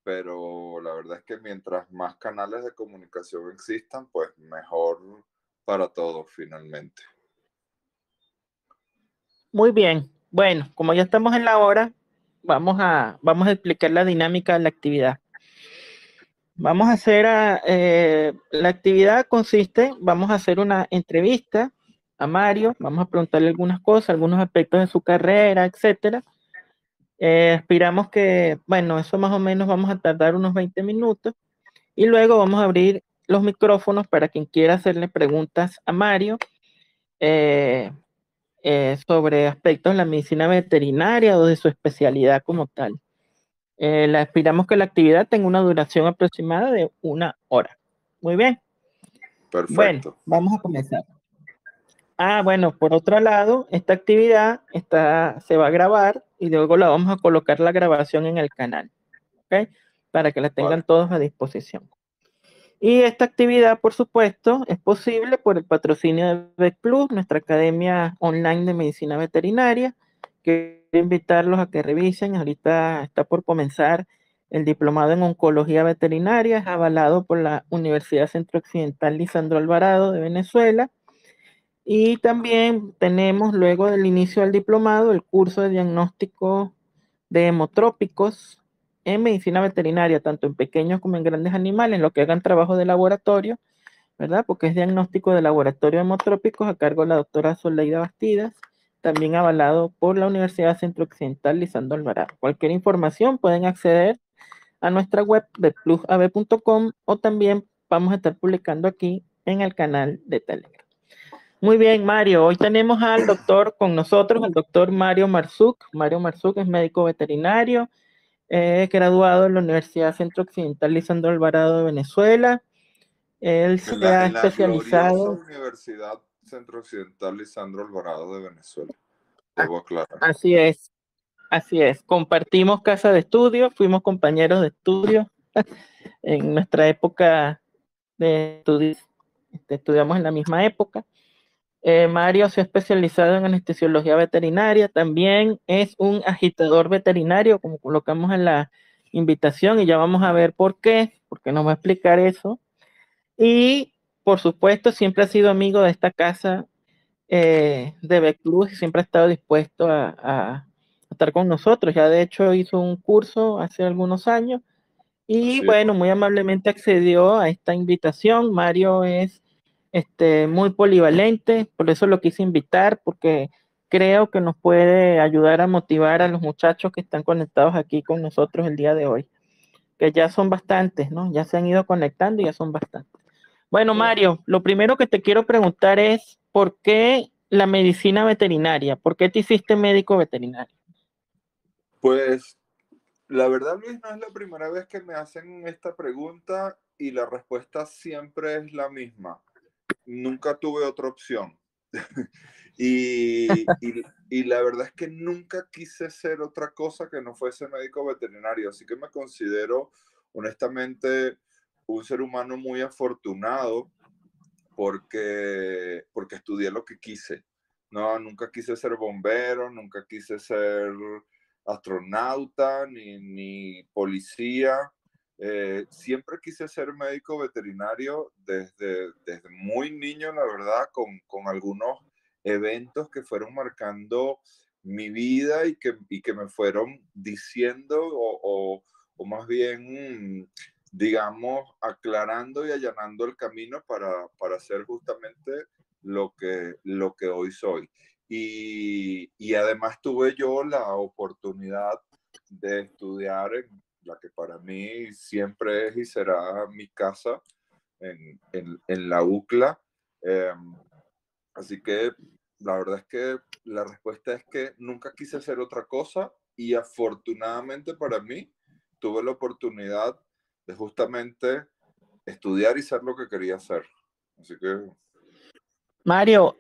pero la verdad es que mientras más canales de comunicación existan, pues mejor para todos finalmente. Muy bien. Bueno, como ya estamos en la hora, vamos a explicar la dinámica de la actividad. Vamos a hacer, la actividad consiste, vamos a hacer una entrevista a Mario, vamos a preguntarle algunas cosas, algunos aspectos de su carrera, etcétera. Aspiramos que, bueno, eso más o menos vamos a tardar unos 20 minutos y luego vamos a abrir los micrófonos para quien quiera hacerle preguntas a Mario eh, sobre aspectos de la medicina veterinaria o de su especialidad como tal. Aspiramos que la actividad tenga una duración aproximada de 1 hora. Muy bien. Bueno, Perfecto. vamos a comenzar. Bueno, por otro lado, esta actividad se va a grabar y luego la vamos a colocar la grabación en el canal, ¿ok? Para que la tengan Vale. todos a disposición. Y esta actividad, por supuesto, es posible por el patrocinio de Vet Plus, nuestra academia online de medicina veterinaria. Quiero invitarlos a que revisen. Ahorita está por comenzar el diplomado en oncología veterinaria, es avalado por la Universidad Centro Occidental Lisandro Alvarado de Venezuela. Y también tenemos, luego del inicio del diplomado, el curso de diagnóstico de hemotrópicos en medicina veterinaria, tanto en pequeños como en grandes animales, en lo que hagan trabajo de laboratorio, ¿verdad? Porque es diagnóstico de laboratorio de hemotrópicos a cargo de la doctora Soleida Bastidas, también avalado por la Universidad Centro Occidental Lisandro Alvarado. Cualquier información pueden acceder a nuestra web de plusab.com o también vamos a estar publicando aquí en el canal de Telegram. Muy bien, Mario. Hoy tenemos al doctor con nosotros, al doctor Mario Marzuk. Mario Marzuk es médico veterinario, graduado en la Universidad Centro Occidental Lisandro Alvarado de Venezuela. Él En se la, ha en la gloriosa especializado, Universidad Centro Occidental Lisandro Alvarado de Venezuela, debo aclarar. así es, así es. Compartimos casa de estudio, fuimos compañeros de estudio en nuestra época de estudios, estudiamos en la misma época. Mario se ha especializado en anestesiología veterinaria, también es un agitador veterinario, como colocamos en la invitación, y ya vamos a ver por qué, porque nos va a explicar eso. Y por supuesto, siempre ha sido amigo de esta casa de Becluz y siempre ha estado dispuesto a estar con nosotros. Ya de hecho hizo un curso hace algunos años y Así es. bueno, muy amablemente accedió a esta invitación. Mario es muy polivalente, por eso lo quise invitar, porque creo que nos puede ayudar a motivar a los muchachos que están conectados aquí con nosotros el día de hoy, que ya son bastantes, ¿no? Ya se han ido conectando y ya son bastantes. Bueno, Claro. Mario, lo primero que te quiero preguntar es, ¿por qué la medicina veterinaria? ¿Por qué te hiciste médico veterinario? Pues la verdad, Luis, no es la primera vez que me hacen esta pregunta y la respuesta siempre es la misma. Nunca tuve otra opción. Y la verdad es que nunca quise ser otra cosa que no fuese médico veterinario, así que me considero honestamente un ser humano muy afortunado porque estudié lo que quise. No, nunca quise ser bombero, nunca quise ser astronauta ni policía. Siempre quise ser médico veterinario desde muy niño, la verdad, con algunos eventos que fueron marcando mi vida y que me fueron diciendo o más bien digamos, aclarando y allanando el camino para ser justamente lo que hoy soy. Y además tuve yo la oportunidad de estudiar en la que para mí siempre es y será mi casa, en la UCLA. Eh, Así que la verdad es que la respuesta es que nunca quise hacer otra cosa y afortunadamente para mí tuve la oportunidad de justamente estudiar y ser lo que quería hacer. Así que Mario,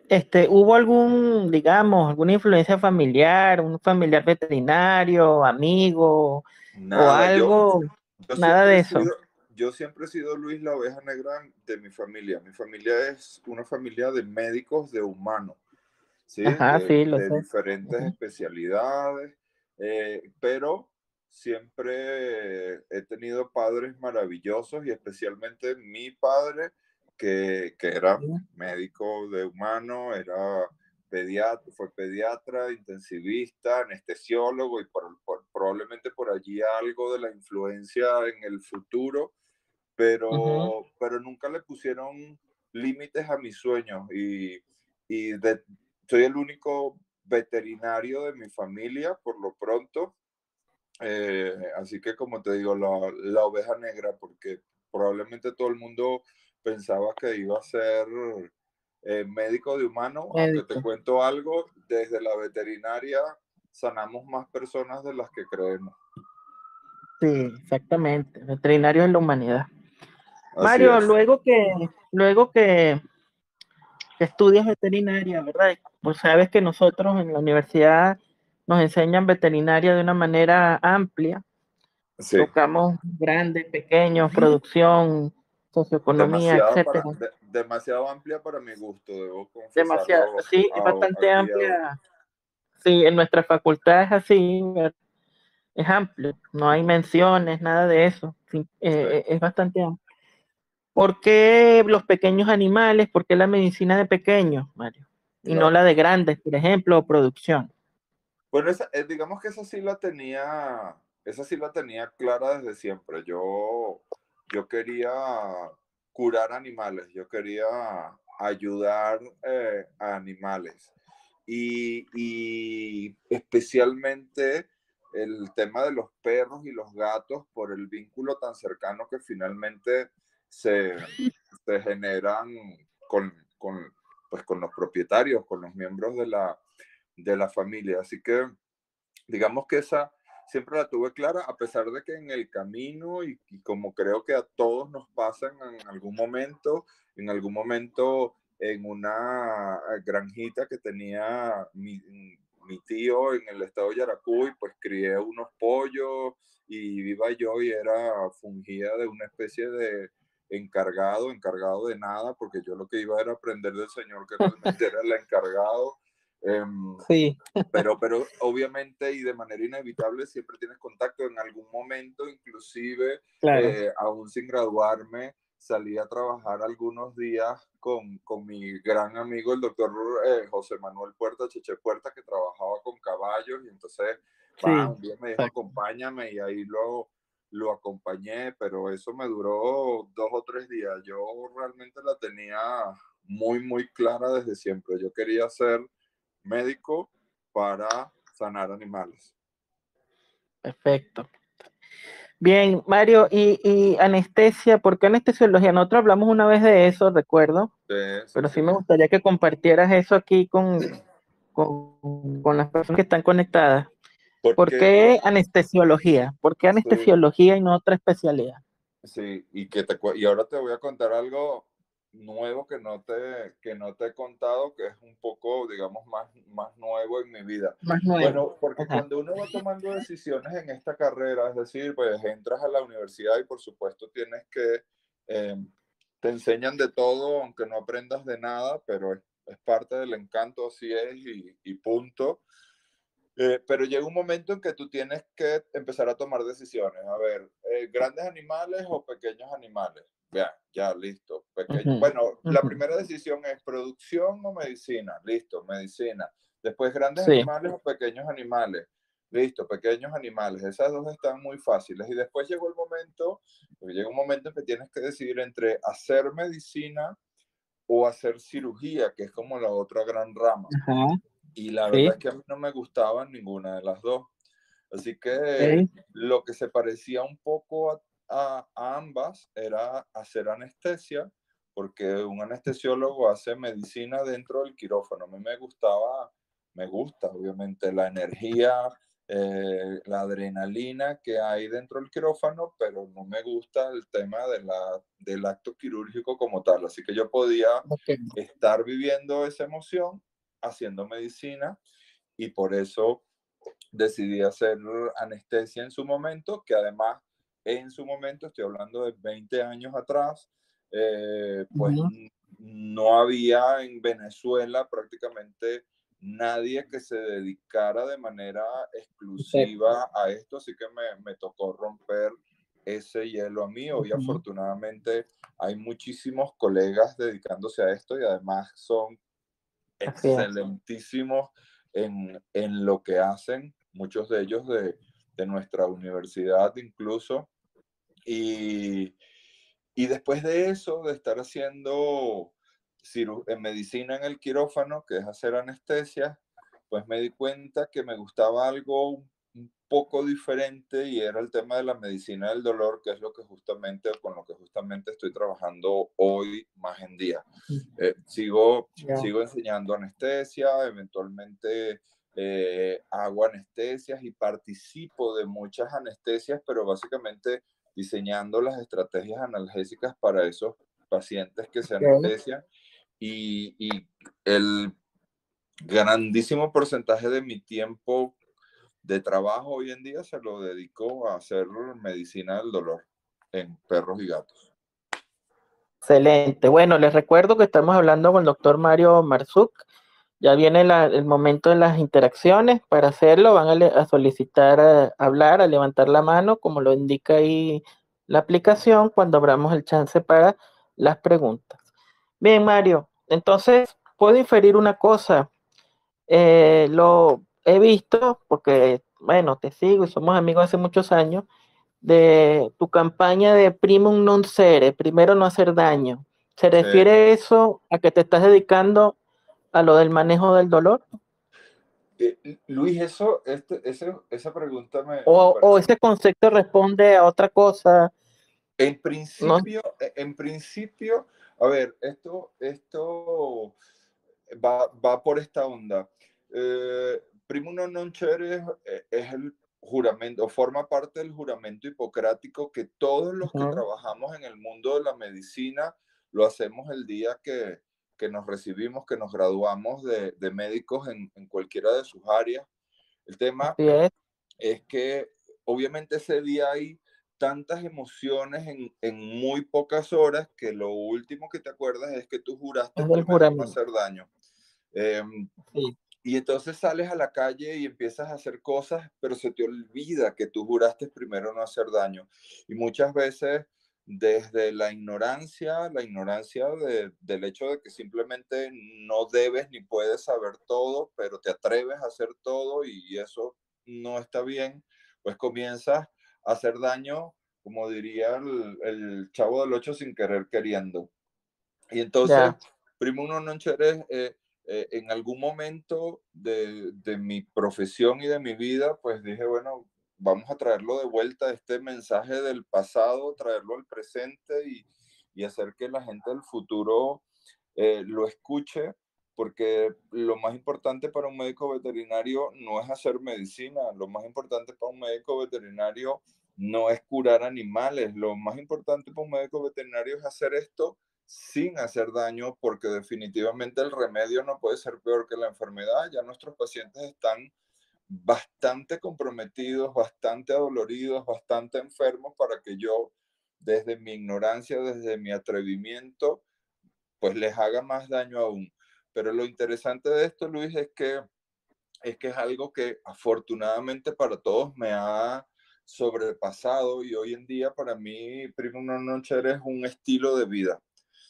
¿hubo digamos, alguna influencia familiar, un familiar veterinario, amigo o nada, algo? yo Nada siempre de he eso. sido, yo siempre he sido Luis la oveja negra de mi familia. Mi familia es una familia de médicos, de humanos, ¿sí? Ajá, sí, lo De sé. diferentes Ujú. especialidades, pero siempre he he tenido padres maravillosos y especialmente mi padre, que era médico de humano, era pediatra, fue pediatra, intensivista, anestesiólogo y probablemente por allí algo de la influencia en el futuro, pero nunca le pusieron límites a mis sueños y soy el único veterinario de mi familia por lo pronto. Así que como te digo, la oveja negra, porque probablemente todo el mundo pensaba que iba a ser médico de humano, aunque te cuento algo, desde la veterinaria sanamos más personas de las que creemos. Sí, exactamente. Veterinario en la humanidad. Así Mario, es. luego que estudias veterinaria, ¿verdad? Pues sabes que nosotros en la universidad nos enseñan veterinaria de una manera amplia. Sí. Tocamos grandes, pequeños, producción, socioeconomía, etcétera. Demasiado amplia para mi gusto, debo Demasiado, confesarlo. sí, es bastante Aquí ahora. amplia. Sí, en nuestra facultad es así, es amplio, no hay menciones, nada de eso. Sí, es bastante amplio. ¿Por qué los pequeños animales? ¿Por qué la medicina de pequeños, Mario? Y no Claro. la de grandes, por ejemplo, o producción. Bueno, digamos que esa sí la tenía clara desde siempre. Yo quería curar animales, yo quería ayudar a animales. Y especialmente el tema de los perros y los gatos por el vínculo tan cercano que finalmente se, se generan pues, con los propietarios, con los miembros de la familia. Así que digamos que esa siempre la tuve clara, a pesar de que en el camino, y como creo que a todos nos pasan en algún momento en una granjita que tenía mi tío en el estado de Yaracuy, pues crié unos pollos y iba yo y fungía de una especie de encargado de nada, porque yo lo que iba era aprender del señor que realmente era el encargado. Sí. Pero obviamente y de manera inevitable siempre tienes contacto en algún momento, inclusive Claro. aún sin graduarme, salí a trabajar algunos días con mi gran amigo, el doctor José Manuel Puerta, Cheche Puerta, que trabajaba con caballos y entonces Sí. un día me dijo, acompáñame y ahí lo acompañé, pero eso me duró 2 o 3 días. Yo realmente la tenía muy clara desde siempre. Yo quería ser médico para sanar animales. Perfecto. Bien, Mario, y anestesia, ¿por qué anestesiología? Nosotros hablamos una vez de eso, recuerdo, pero sí me gustaría que compartieras eso aquí con las personas que están conectadas. ¿Por qué anestesiología? ¿Por qué anestesiología y no otra especialidad? Sí, y ahora te voy a contar algo nuevo que no te he contado, que es un poco, digamos, más nuevo en mi vida. Más nuevo. Bueno, porque cuando uno va tomando decisiones en esta carrera, es decir, pues entras a la universidad y por supuesto tienes que, te enseñan de todo, aunque no aprendas de nada, pero es parte del encanto, así es, y punto. Pero llega un momento en que tú tienes que empezar a tomar decisiones. A ver, ¿grandes animales o pequeños animales? Ya, listo. Bueno, la primera decisión es producción o medicina. Listo, medicina. Después, ¿grandes animales o pequeños animales? Listo, pequeños animales. Esas dos están muy fáciles. Y después llega un momento en que tienes que decidir entre hacer medicina o hacer cirugía, que es como la otra gran rama. Y la verdad es que a mí no me gustaba ninguna de las dos. Así que lo que se parecía un poco a ambas era hacer anestesia, porque un anestesiólogo hace medicina dentro del quirófano. A mí me gusta obviamente la energía, la adrenalina que hay dentro del quirófano, pero no me gusta el tema del acto quirúrgico como tal. Así que yo podía estar viviendo esa emoción haciendo medicina y por eso decidí hacer anestesia en su momento, que además en su momento, estoy hablando de 20 años atrás, pues no había en Venezuela prácticamente nadie que se dedicara de manera exclusiva a esto, así que me tocó romper ese hielo a mí. Hoy Ujú. afortunadamente hay muchísimos colegas dedicándose a esto y además son Así es. excelentísimos en lo que hacen, muchos de ellos de nuestra universidad incluso. Y, y después de eso, de estar haciendo en medicina en el quirófano, que es hacer anestesia, pues me di cuenta que me gustaba algo un poco diferente y era el tema de la medicina del dolor, que es lo que justamente, con lo que justamente estoy trabajando hoy más en día. Ya. Sigo enseñando anestesia, eventualmente hago anestesias y participo de muchas anestesias, pero básicamente diseñando las estrategias analgésicas para esos pacientes que se Ok. anestesian y el grandísimo porcentaje de mi tiempo de trabajo hoy en día se lo dedico a hacer medicina del dolor en perros y gatos. Excelente. Bueno, les recuerdo que estamos hablando con el doctor Mario Marzuc. Ya viene el momento de las interacciones. Para hacerlo van a solicitar hablar, a levantar la mano, como lo indica ahí la aplicación, cuando abramos el chance para las preguntas. Bien, Mario. Entonces, puedo inferir una cosa. Lo he visto porque, bueno, te sigo y somos amigos hace muchos años, de tu campaña de primum non cere, primero no hacer daño. ¿Se Sí. refiere eso a que te estás dedicando a lo del manejo del dolor? Luis, esa pregunta me ¿O parece. ese concepto responde a otra cosa? No, En principio, a ver, esto va por esta onda. Primum non cere es el juramento, o forma parte del juramento hipocrático que todos los que ujú, trabajamos en el mundo de la medicina lo hacemos el día que nos recibimos, que nos graduamos de médicos en cualquiera de sus áreas. El tema así es que obviamente ese día hay tantas emociones en muy pocas horas que lo último que te acuerdas es que tú juraste es del primero no juramento. hacer daño. Eh, Sí, y entonces sales a la calle y empiezas a hacer cosas, pero se te olvida que tú juraste primero no hacer daño. Y muchas veces desde la ignorancia del hecho de que simplemente no debes ni puedes saber todo, pero te atreves a hacer todo y eso no está bien, pues comienzas a hacer daño, como diría el Chavo del Ocho, sin querer queriendo. Y entonces, ya, primo uno non chere, en algún momento de mi profesión y de mi vida, pues dije, bueno, vamos a traerlo de vuelta, este mensaje del pasado, traerlo al presente y hacer que la gente del futuro lo escuche, porque lo más importante para un médico veterinario no es hacer medicina, lo más importante para un médico veterinario no es curar animales, lo más importante para un médico veterinario es hacer esto sin hacer daño, porque definitivamente el remedio no puede ser peor que la enfermedad. Ya nuestros pacientes están bastante comprometidos, bastante adoloridos, bastante enfermos para que yo, desde mi ignorancia, desde mi atrevimiento, pues les haga más daño aún. Pero lo interesante de esto, Luis, es que es algo que afortunadamente para todos me ha sobrepasado y hoy en día para mí Primo No Nochere es un estilo de vida,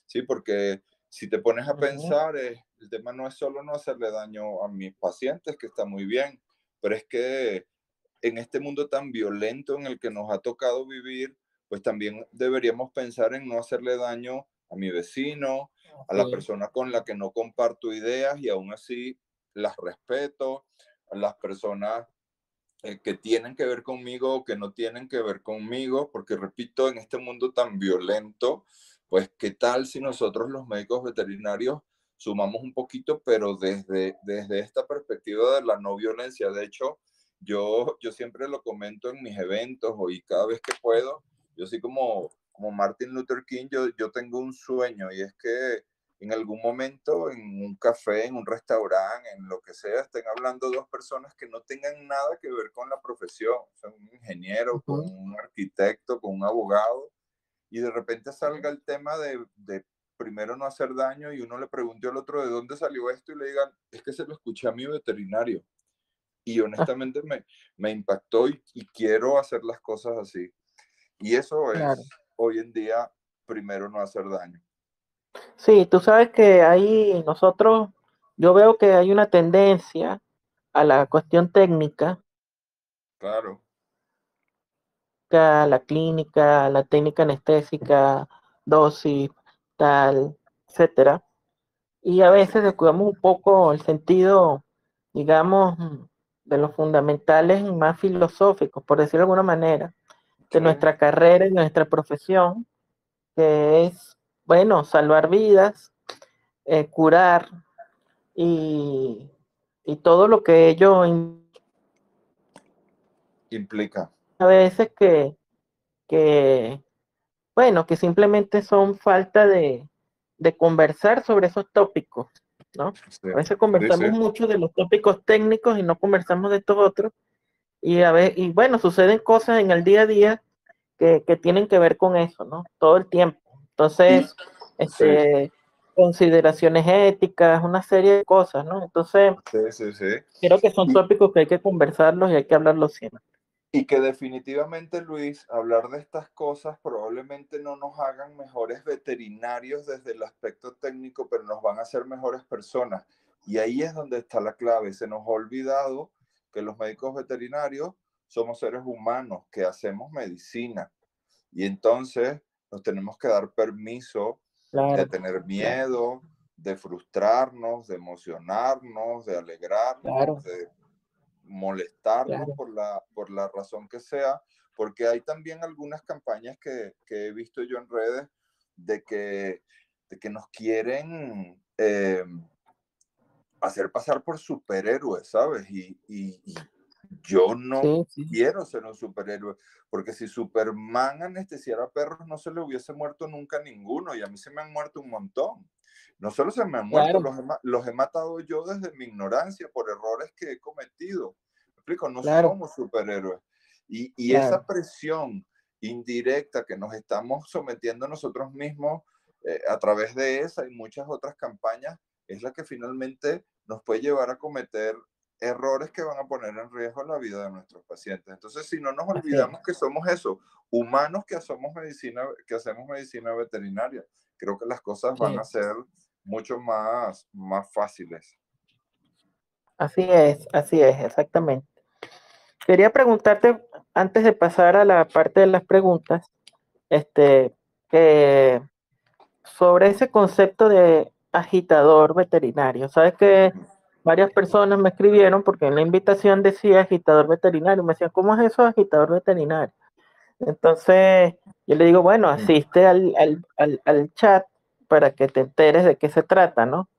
¿sí? Porque si te pones a ujú, pensar, el tema no es solo no hacerle daño a mis pacientes, que está muy bien, pero es que en este mundo tan violento en el que nos ha tocado vivir, pues también deberíamos pensar en no hacerle daño a mi vecino, a la sí, persona con la que no comparto ideas y aún así las respeto, a las personas que tienen que ver conmigo o que no tienen que ver conmigo, porque repito, en este mundo tan violento, pues qué tal si nosotros los médicos veterinarios sumamos un poquito, pero desde esta perspectiva de la no violencia. De hecho, yo siempre lo comento en mis eventos y cada vez que puedo, yo soy como Martin Luther King, yo tengo un sueño y es que en algún momento en un café, en un restaurante, en lo que sea, estén hablando dos personas que no tengan nada que ver con la profesión, o sea, un ingeniero, con ujú, un arquitecto, con un abogado, y de repente salga el tema de primero no hacer daño y uno le pregunte al otro de dónde salió esto y le digan, es que se lo escuché a mi veterinario. Y ah, honestamente me impactó y quiero hacer las cosas así. Y eso claro. es, hoy en día, primero no hacer daño. Sí, tú sabes que ahí yo veo que hay una tendencia a la cuestión técnica, Claro, a la clínica, a la técnica anestésica, dosis, tal, etcétera. Y a así veces es. descuidamos un poco el sentido, digamos, de los fundamentales más filosóficos, por decirlo de alguna manera, de Sí, nuestra carrera y nuestra profesión, que es, bueno, salvar vidas, curar y, y todo lo que ello implica. a veces que, bueno, que simplemente son falta de conversar sobre esos tópicos, ¿no? Sí, A veces sí, sí. conversamos mucho de los tópicos técnicos y no conversamos de estos otros. Y bueno, suceden cosas en el día a día que tienen que ver con eso, ¿no? Todo el tiempo. Y Entonces, sí, este, consideraciones éticas, una serie de cosas, ¿no? Entonces, sí, sí, sí. creo que son Y, tópicos que hay que conversarlos y hay que hablarlos siempre. y que definitivamente, Luis, hablar de estas cosas probablemente no nos hagan mejores veterinarios desde el aspecto técnico, pero nos van a hacer mejores personas. Y ahí es donde está la clave. Se nos ha olvidado que los médicos veterinarios somos seres humanos que hacemos medicina. Y entonces nos tenemos que dar permiso de Claro, tener claro, miedo, de frustrarnos, de emocionarnos, de alegrarnos, claro, de molestarnos claro. por la razón que sea, porque hay también algunas campañas que he visto yo en redes de de que nos quieren hacer pasar por superhéroes, ¿sabes? Y yo no Sí, sí, quiero ser un superhéroe, porque si Superman anestesiara perros, no se le hubiese muerto nunca a ninguno, y a mí se me han muerto un montón. No solo se me han muerto, claro, los he matado yo desde mi ignorancia por errores que he cometido. ¿Me explico? No claro, somos superhéroes. Y esa claro. presión indirecta que nos estamos sometiendo nosotros mismos a través de esa y muchas otras campañas es la que finalmente nos puede llevar a cometer errores que van a poner en riesgo la vida de nuestros pacientes. Entonces, si no nos Así es. olvidamos que somos eso, humanos que hacemos medicina veterinaria, creo que las cosas van a Sí. ser mucho más fáciles. Así es, exactamente. Quería preguntarte, antes de pasar a la parte de las preguntas, este, que sobre ese concepto de agitador veterinario. Sabes que varias personas me escribieron porque en la invitación decía agitador veterinario. Me decían, ¿cómo es eso, agitador veterinario? Entonces, yo le digo, bueno, asiste al chat para que te enteres de qué se trata, ¿no?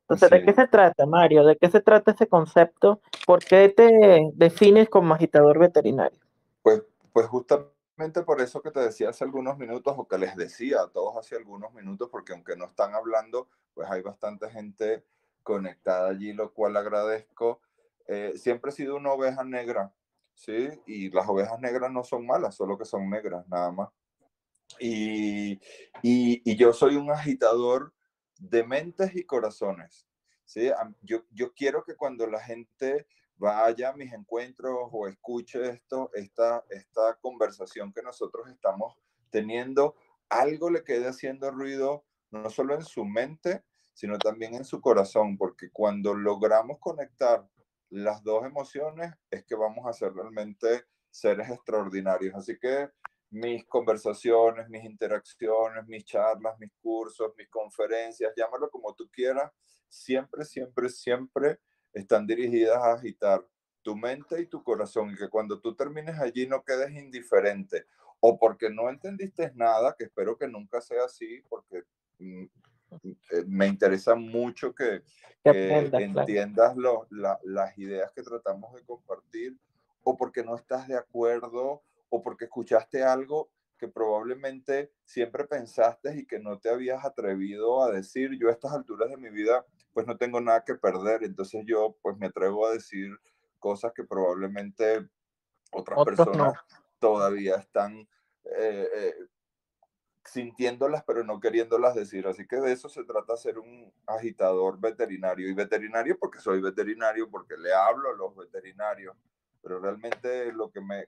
Entonces, ¿de qué Sí, se trata, Mario? ¿De qué se trata ese concepto? ¿Por qué te defines como agitador veterinario? pues, pues justamente por eso que te decía hace algunos minutos, o que les decía a todos hace algunos minutos, porque aunque no están hablando, pues hay bastante gente conectada allí, lo cual agradezco. Siempre he sido una oveja negra, ¿sí? Y las ovejas negras no son malas, solo que son negras, nada más. Y, y yo soy un agitador de mentes y corazones. ¿Sí? Yo quiero que cuando la gente vaya a mis encuentros o escuche esta conversación que nosotros estamos teniendo, algo le quede haciendo ruido, no solo en su mente, sino también en su corazón, porque cuando logramos conectar las dos emociones es que vamos a ser realmente seres extraordinarios. Así que mis conversaciones, mis interacciones, mis charlas, mis cursos, mis conferencias, llámalo como tú quieras, siempre, siempre, siempre están dirigidas a agitar tu mente y tu corazón, y que cuando tú termines allí no quedes indiferente, o porque no entendiste nada, que espero que nunca sea así, porque me interesa mucho Que que aprendas, claro. entiendas las ideas que tratamos de compartir, o porque no estás de acuerdo, o porque escuchaste algo que probablemente siempre pensaste y que no te habías atrevido a decir. Yo a estas alturas de mi vida pues no tengo nada que perder, entonces yo pues me atrevo a decir cosas que probablemente otras Otros personas no. todavía están sintiéndolas pero no queriéndolas decir. Así que de eso se trata, ser un agitador veterinario. Y veterinario porque soy veterinario, porque le hablo a los veterinarios. pero realmente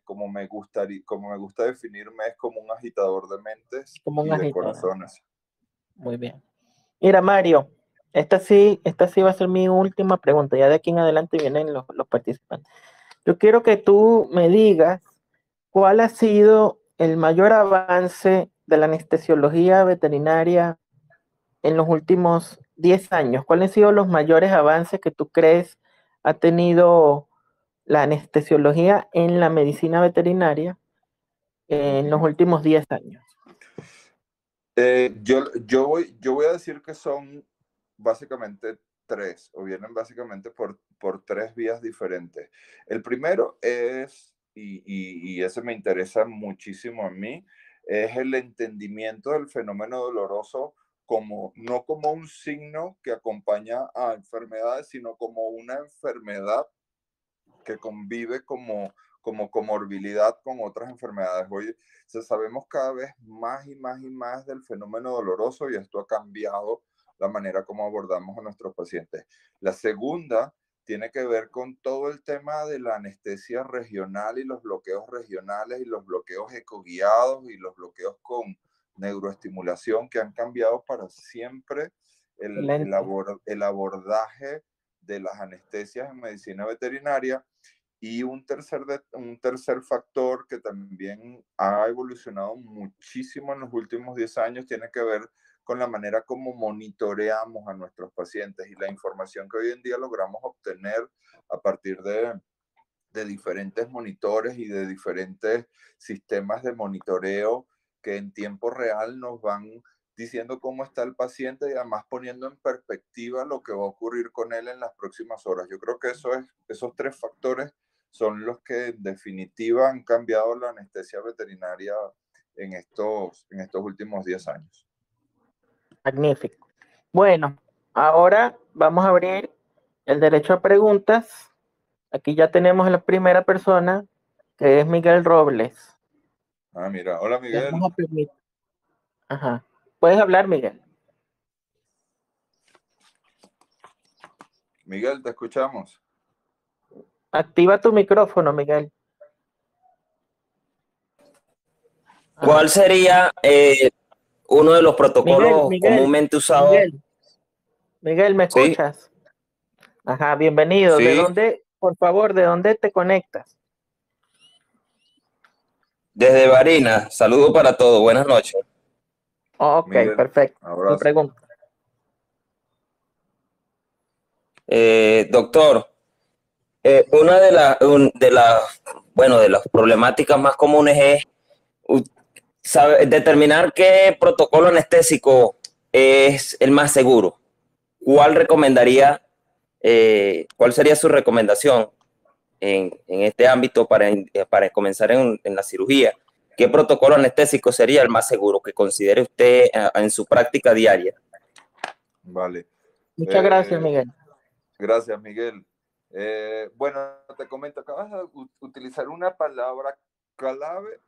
como me gusta definirme es como un agitador de mentes Como un y de agitador. corazones. Muy bien. Mira, Mario, esta sí va a ser mi última pregunta. Ya de aquí en adelante vienen los participantes. Yo quiero que tú me digas cuál ha sido el mayor avance de la anestesiología veterinaria en los últimos 10 años. ¿Cuáles han sido los mayores avances que tú crees ha tenido la anestesiología en la medicina veterinaria en los últimos 10 años? Yo voy a decir que son básicamente tres, o vienen básicamente por tres vías diferentes. El primero es, y ese me interesa muchísimo a mí, es el entendimiento del fenómeno doloroso como, no como un signo que acompaña a enfermedades, sino como una enfermedad que convive como comorbilidad con otras enfermedades. Hoy sabemos cada vez más y más y más del fenómeno doloroso y esto ha cambiado la manera como abordamos a nuestros pacientes. La segunda tiene que ver con todo el tema de la anestesia regional y los bloqueos regionales y los bloqueos ecoguiados y los bloqueos con neuroestimulación que han cambiado para siempre el abordaje de las anestesias en medicina veterinaria. Y un tercer factor que también ha evolucionado muchísimo en los últimos 10 años tiene que ver con la manera como monitoreamos a nuestros pacientes y la información que hoy en día logramos obtener a partir de diferentes monitores y de diferentes sistemas de monitoreo que en tiempo real nos van diciendo cómo está el paciente y además poniendo en perspectiva lo que va a ocurrir con él en las próximas horas. Yo creo que esos tres factores son los que en definitiva han cambiado la anestesia veterinaria en estos últimos 10 años. Magnífico. Bueno, ahora vamos a abrir el derecho a preguntas. Aquí ya tenemos a la primera persona, que es Miguel Robles. Ah, mira. Hola, Le Miguel. vamos a permitir. Ajá. Puedes hablar, Miguel. Miguel, te escuchamos. Activa tu micrófono, Miguel. ¿Cuál Ajá. sería uno de los protocolos comúnmente usados? Miguel, ¿me Sí, escuchas? Ajá, bienvenido. ¿De sí, dónde, por favor, de dónde te conectas? desde Barinas. Saludo para todos. Buenas noches. Ok, Miguel, perfecto. Tu abrazo. pregunta. Doctor, una de las problemáticas más comunes es determinar qué protocolo anestésico es el más seguro. ¿Cuál recomendaría, cuál sería su recomendación en este ámbito para comenzar en la cirugía? ¿Qué protocolo anestésico sería el más seguro que considere usted en su práctica diaria? Vale. Muchas gracias, Miguel. Gracias, Miguel. Bueno, te comento, acabas de utilizar una palabra clave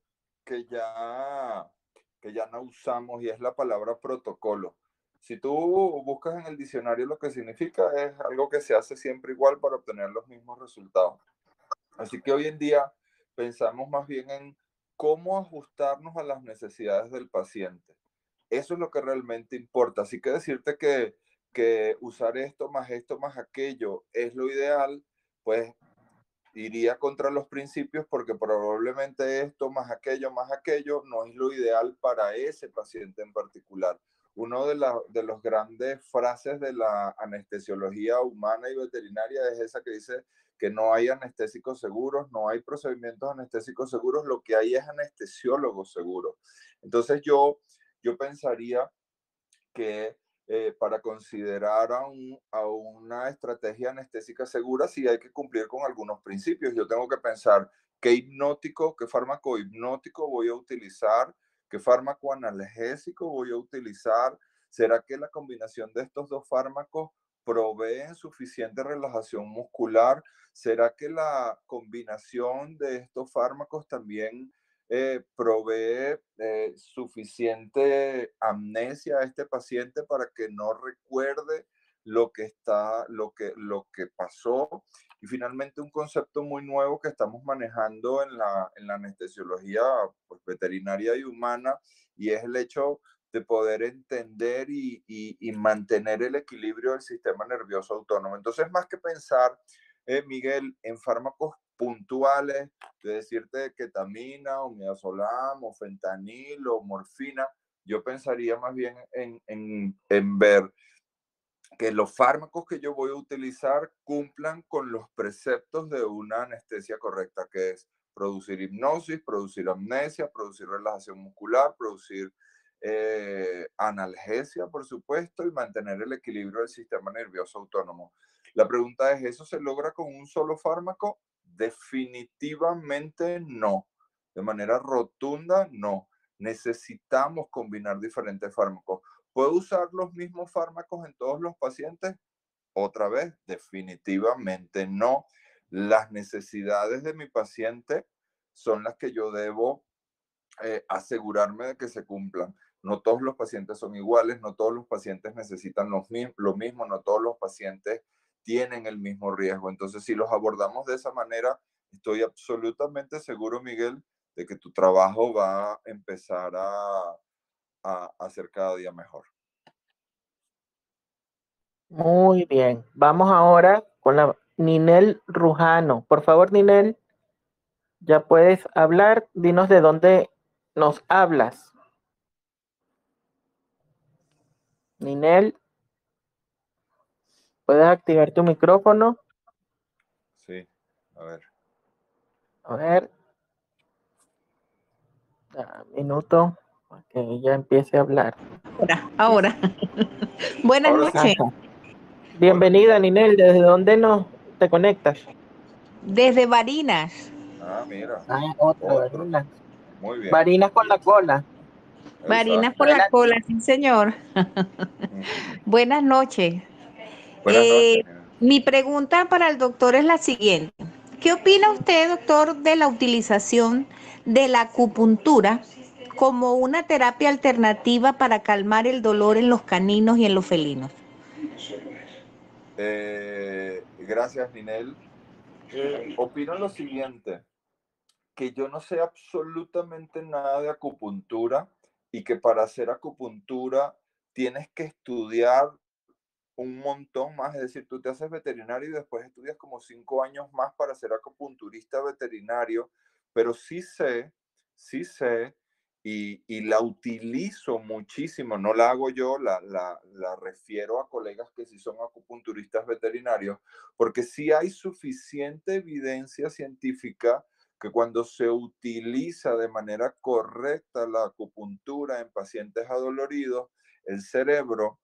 que ya no usamos y es la palabra protocolo. Si tú buscas en el diccionario lo que significa, es algo que se hace siempre igual para obtener los mismos resultados. Así que hoy en día pensamos más bien en cómo ajustarnos a las necesidades del paciente. Eso es lo que realmente importa. Así que decirte que usar esto más aquello es lo ideal, pues iría contra los principios porque probablemente esto más aquello no es lo ideal para ese paciente en particular. Una de las grandes frases de la anestesiología humana y veterinaria es esa que dice que no hay anestésicos seguros, no hay procedimientos anestésicos seguros, lo que hay es anestesiólogos seguros. Entonces yo pensaría que para considerar a una estrategia anestésica segura sí hay que cumplir con algunos principios. Yo tengo que pensar qué fármaco hipnótico voy a utilizar, qué fármaco analgésico voy a utilizar. ¿Será que la combinación de estos dos fármacos proveen suficiente relajación muscular? ¿Será que la combinación de estos fármacos también provee suficiente amnesia a este paciente para que no recuerde lo que pasó? Y finalmente un concepto muy nuevo que estamos manejando en la anestesiología pues, veterinaria y humana, y es el hecho de poder entender y mantener el equilibrio del sistema nervioso autónomo. Entonces, más que pensar, Miguel, en fármacos puntuales, de decirte ketamina o midazolam o fentanil o morfina, yo pensaría más bien en ver que los fármacos que yo voy a utilizar cumplan con los preceptos de una anestesia correcta, que es producir hipnosis, producir amnesia, producir relajación muscular, producir analgesia, por supuesto, y mantener el equilibrio del sistema nervioso autónomo. La pregunta es, ¿eso se logra con un solo fármaco? Definitivamente no. De manera rotunda, no. Necesitamos combinar diferentes fármacos. ¿Puedo usar los mismos fármacos en todos los pacientes? Otra vez, definitivamente no. Las necesidades de mi paciente son las que yo debo asegurarme de que se cumplan. No todos los pacientes son iguales, no todos los pacientes necesitan lo mismo, no todos los pacientes tienen el mismo riesgo. Entonces, si los abordamos de esa manera, estoy absolutamente seguro, Miguel, de que tu trabajo va a empezar a ser cada día mejor. Muy bien. Vamos ahora con la Ninel Rujano. Por favor, Ninel, ya puedes hablar. Dinos de dónde nos hablas. Ninel, ¿puedes activar tu micrófono? Sí, a ver. A ver. Un minuto, para que ella empiece a hablar. Ahora. Buenas Ahora noches. Ajá. Bienvenida, Ninel. ¿Desde dónde te conectas? Desde Barinas. Ah, mira. Otra, Otra. Barinas. Muy bien. Barinas con la cola. Barinas Exacto. por la Adelante. cola, sí, señor. Buenas noches. Buenas noches. Mi pregunta para el doctor es la siguiente. ¿Qué opina usted, doctor, de la utilización de la acupuntura como una terapia alternativa para calmar el dolor en los caninos y en los felinos? Gracias, Ninel. Opino lo siguiente, que yo no sé absolutamente nada de acupuntura y que para hacer acupuntura tienes que estudiar un montón más, es decir, tú te haces veterinario y después estudias como 5 años más para ser acupunturista veterinario, pero sí sé, y la utilizo muchísimo, no la hago yo, la refiero a colegas que sí son acupunturistas veterinarios, porque sí hay suficiente evidencia científica que cuando se utiliza de manera correcta la acupuntura en pacientes adoloridos, el cerebro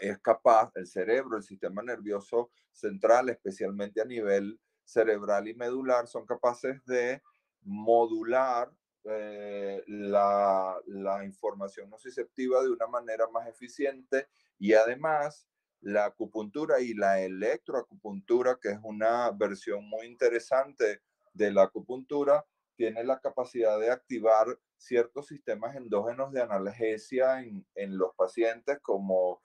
es capaz, el cerebro, el sistema nervioso central, especialmente a nivel cerebral y medular, son capaces de modular la información nociceptiva de una manera más eficiente, y además la acupuntura y la electroacupuntura, que es una versión muy interesante de la acupuntura, tiene la capacidad de activar ciertos sistemas endógenos de analgesia en los pacientes, como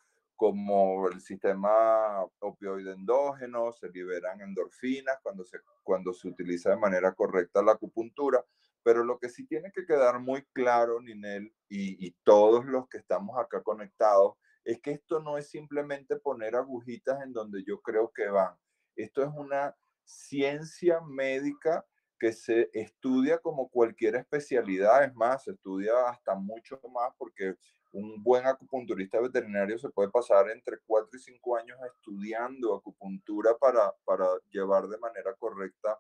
el sistema opioide endógeno, se liberan endorfinas cuando se utiliza de manera correcta la acupuntura. Pero lo que sí tiene que quedar muy claro, Ninel, y todos los que estamos acá conectados, es que esto no es simplemente poner agujitas en donde yo creo que van. Esto es una ciencia médica que se estudia como cualquier especialidad, es más, se estudia hasta mucho más, porque un buen acupunturista veterinario se puede pasar entre 4 y 5 años estudiando acupuntura para llevar de manera correcta,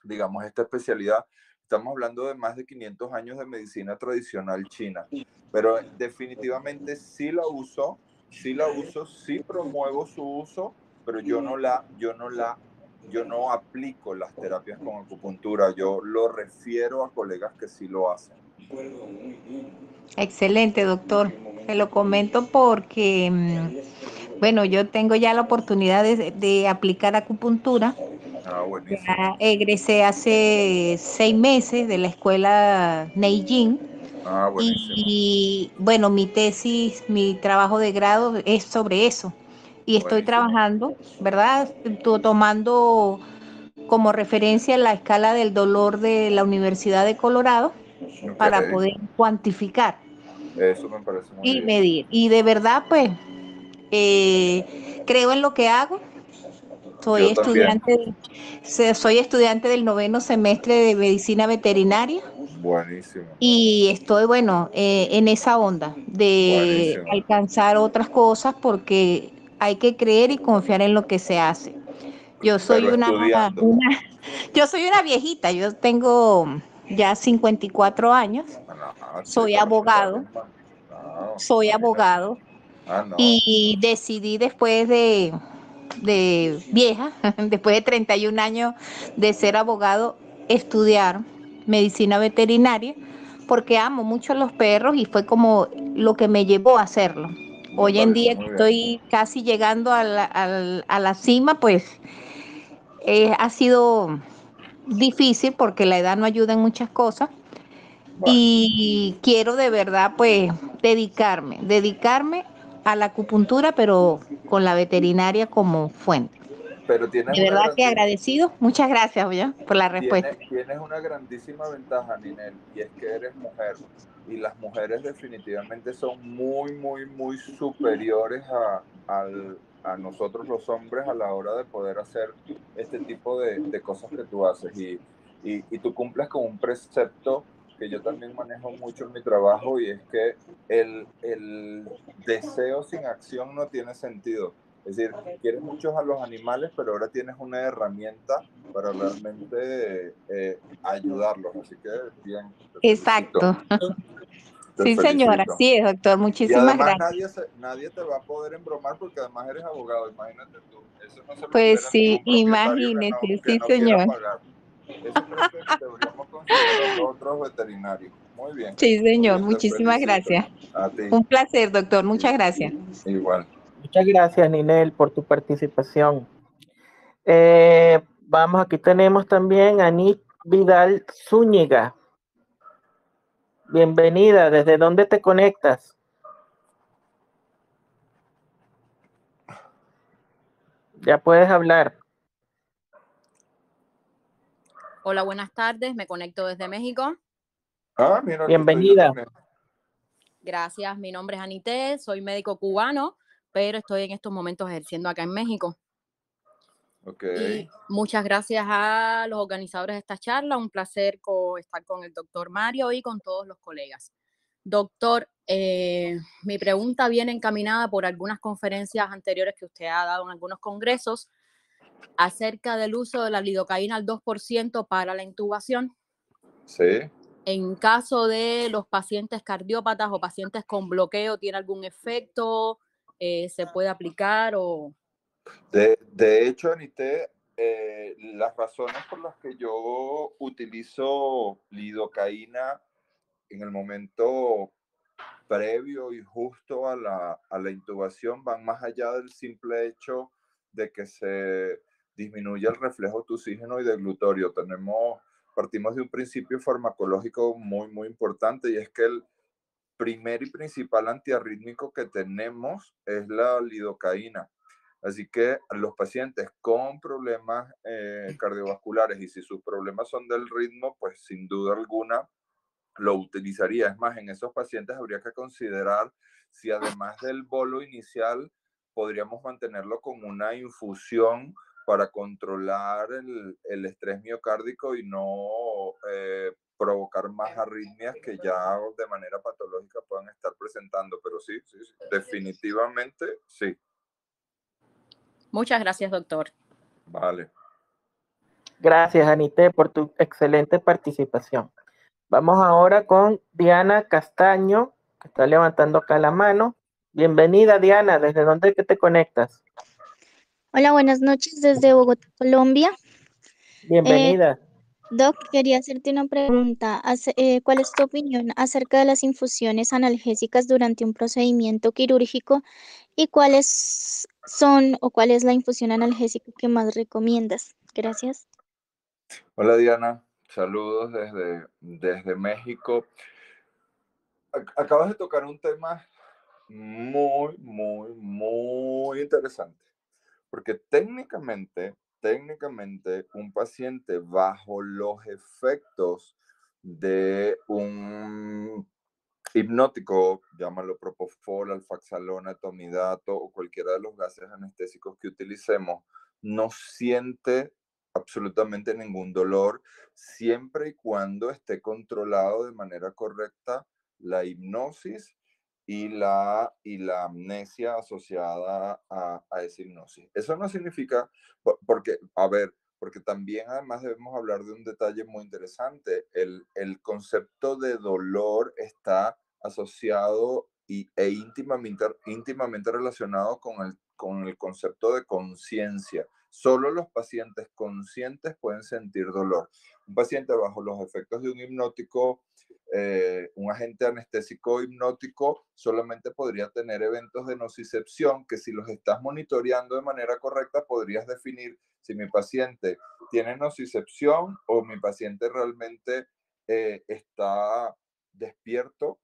digamos, esta especialidad. Estamos hablando de más de 500 años de medicina tradicional china, pero definitivamente sí promuevo su uso, pero yo no aplico las terapias con acupuntura, yo lo refiero a colegas que sí lo hacen. Excelente, doctor. Se lo comento porque, bueno, yo tengo ya la oportunidad de aplicar acupuntura. Ah, buenísimo. Ya egresé hace 6 meses de la escuela Neijing. Ah, buenísimo. Y bueno, mi tesis, mi trabajo de grado es sobre eso. y estoy Buenísimo. trabajando, ¿verdad? Tomando como referencia la escala del dolor de la Universidad de Colorado Ok, para poder cuantificar eso me parece muy y bien. medir. Y de verdad, pues, creo en lo que hago. Soy Yo también. estudiante, soy estudiante del 9º semestre de medicina veterinaria Buenísimo, y estoy, bueno, en esa onda de buenísimo. alcanzar otras cosas porque hay que creer y confiar en lo que se hace. Yo soy Pero estudiando. yo soy una viejita, yo tengo ya 54 años, No, sí, soy pero no está abogado, bien, man. No, soy imagínate. abogado Ah, no. y decidí después de vieja, después de 31 años de ser abogado, estudiar medicina veterinaria porque amo mucho a los perros y fue como lo que me llevó a hacerlo. Me Hoy en parece día que muy bien. estoy casi llegando a la cima, pues ha sido difícil porque la edad no ayuda en muchas cosas Bueno, y quiero de verdad pues dedicarme a la acupuntura, pero con la veterinaria como fuente. pero tienes De una verdad que grandi- agradecido. Muchas gracias, oye, por la respuesta. tienes una grandísima ventaja, Ninel, y es que eres mujer. Y las mujeres definitivamente son muy, muy, muy superiores a nosotros los hombres a la hora de poder hacer este tipo de cosas que tú haces. Y tú cumples con un precepto que yo también manejo mucho en mi trabajo y es que el deseo sin acción no tiene sentido. Es decir, quieres mucho a los animales, pero ahora tienes una herramienta para realmente ayudarlos. Así que bien, te felicito, Exacto. te Sí, señora. felicito. Sí, doctor. Y Muchísimas además gracias. nadie te va a poder embromar porque además eres abogado, imagínate tú. Eso no se lo Pues espera sí, ningún propietario imagínese. que Sí, no quiera señor. pagar. Eso creo que deberíamos considerarlo otros veterinarios. Sí, Muy señor. bien, te Muchísimas felicito. gracias. A ti, Un placer, doctor. Muchas gracias. igual. Muchas gracias, Ninel, por tu participación. Vamos, aquí tenemos también a Anit Vidal Zúñiga. Bienvenida, ¿desde dónde te conectas? Ya puedes hablar. Hola, buenas tardes. Me conecto desde México. Ah, mira, aquí estoy yo Bienvenida. también. Gracias. Mi nombre es Anité. Soy médico cubano, pero estoy en estos momentos ejerciendo acá en México. Ok. Y muchas gracias a los organizadores de esta charla. Un placer estar con el doctor Mario y con todos los colegas. Doctor, mi pregunta viene encaminada por algunas conferencias anteriores que usted ha dado en algunos congresos acerca del uso de la lidocaína al 2% para la intubación. Sí. En caso de los pacientes cardiópatas o pacientes con bloqueo, ¿tiene algún efecto? ¿Se puede aplicar o...? De hecho, Anité, las razones por las que yo utilizo lidocaína en el momento previo y justo a la intubación van más allá del simple hecho de que se disminuye el reflejo de oxígeno y de glutorio. Partimos de un principio farmacológico muy, muy importante y es que el primer y principal antiarrítmico que tenemos es la lidocaína. Así que los pacientes con problemas cardiovasculares y si sus problemas son del ritmo, pues sin duda alguna lo utilizaría. Es más, en esos pacientes habría que considerar si además del bolo inicial podríamos mantenerlo con una infusión para controlar el estrés miocárdico y no provocar más arritmias que ya de manera patológica puedan estar presentando. Pero sí, sí, sí, definitivamente sí. Muchas gracias, doctor. Vale. Gracias, Anité, por tu excelente participación. Vamos ahora con Diana Castaño, que está levantando acá la mano. Bienvenida, Diana. ¿Desde dónde que te conectas? Hola, buenas noches desde Bogotá, Colombia. Bienvenida. Doc, quería hacerte una pregunta. ¿Cuál es tu opinión acerca de las infusiones analgésicas durante un procedimiento quirúrgico y cuáles son o cuál es la infusión analgésica que más recomiendas? Gracias. Hola Diana, saludos desde México. Acabas de tocar un tema muy, muy, muy interesante. Porque técnicamente, un paciente bajo los efectos de un hipnótico, llámalo propofol, alfaxalona, etomidato o cualquiera de los gases anestésicos que utilicemos, no siente absolutamente ningún dolor siempre y cuando esté controlado de manera correcta la hipnosis y la amnesia asociada a esa hipnosis. Eso no significa, porque, a ver, porque también además debemos hablar de un detalle muy interesante. El concepto de dolor está asociado e íntimamente relacionado con el concepto de conciencia. Solo los pacientes conscientes pueden sentir dolor. Un paciente bajo los efectos de un hipnótico, un agente anestésico hipnótico, solamente podría tener eventos de nocicepción que, si los estás monitoreando de manera correcta, podrías definir si mi paciente tiene nocicepción o mi paciente realmente está despierto,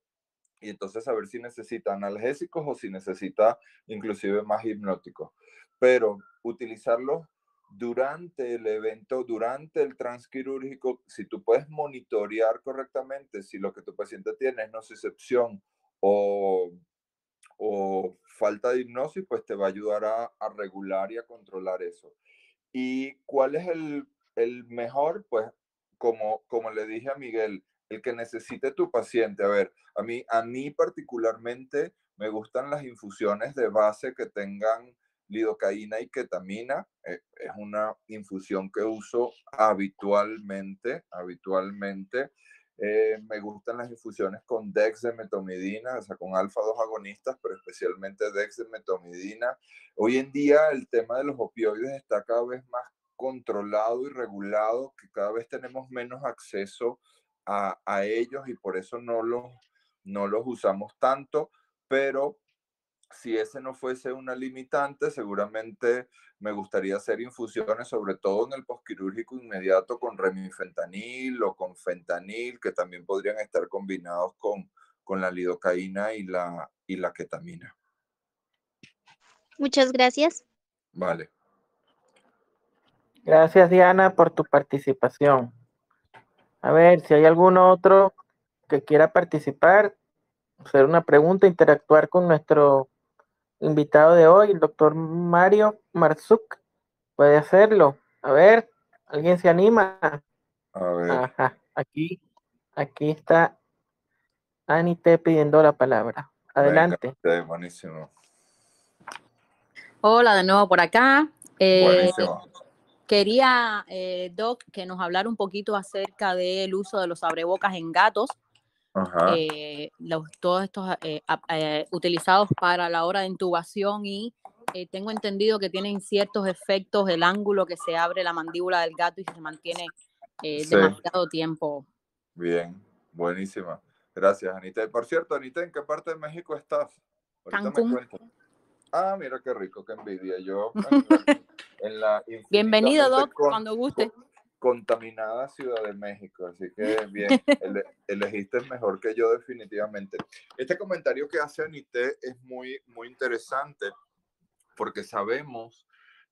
y entonces saber si necesita analgésicos o si necesita inclusive más hipnóticos. Pero utilizarlos durante el evento, durante el transquirúrgico, si tú puedes monitorear correctamente si lo que tu paciente tiene es nocicepción o falta de hipnosis, pues te va a ayudar a regular y a controlar eso. ¿Y cuál es el mejor? Pues como le dije a Miguel, el que necesite tu paciente. A ver, a mí particularmente me gustan las infusiones de base que tengan lidocaína y ketamina. Es una infusión que uso habitualmente. Me gustan las infusiones con dexmedetomidina, o sea, con alfa-2 agonistas, pero especialmente dexmedetomidina. Hoy en día el tema de los opioides está cada vez más controlado y regulado, que cada vez tenemos menos acceso a ellos y por eso no los usamos tanto, pero si ese no fuese una limitante, seguramente me gustaría hacer infusiones, sobre todo en el posquirúrgico inmediato, con remifentanil o con fentanil, que también podrían estar combinados con la lidocaína y la ketamina. Muchas gracias. Vale. Gracias, Diana, por tu participación. A ver, si hay alguno otro que quiera participar, hacer una pregunta, interactuar con nuestro invitado de hoy, el doctor Mario Marzuk, puede hacerlo. A ver, ¿alguien se anima? A ver. Ajá, aquí está Anite pidiendo la palabra. Adelante. Venga, buenísimo. Hola, de nuevo por acá. Buenísimo. Quería, Doc, que nos hablara un poquito acerca del uso de los abrebocas en gatos. Ajá. Todos estos utilizados para la hora de intubación, y tengo entendido que tienen ciertos efectos el ángulo que se abre la mandíbula del gato y se mantiene Sí. demasiado tiempo. Bien, buenísima. Gracias, Anita. Y por cierto, Anita, ¿en qué parte de México estás? Ahorita Cancún. me cuentas. Ah, mira qué rico, qué envidia. Yo en la Bienvenido, infinitamente Doc, cuando guste. Contaminada Ciudad de México, así que bien, elegiste mejor que yo definitivamente. Este comentario que hace Anité es muy, muy interesante, porque sabemos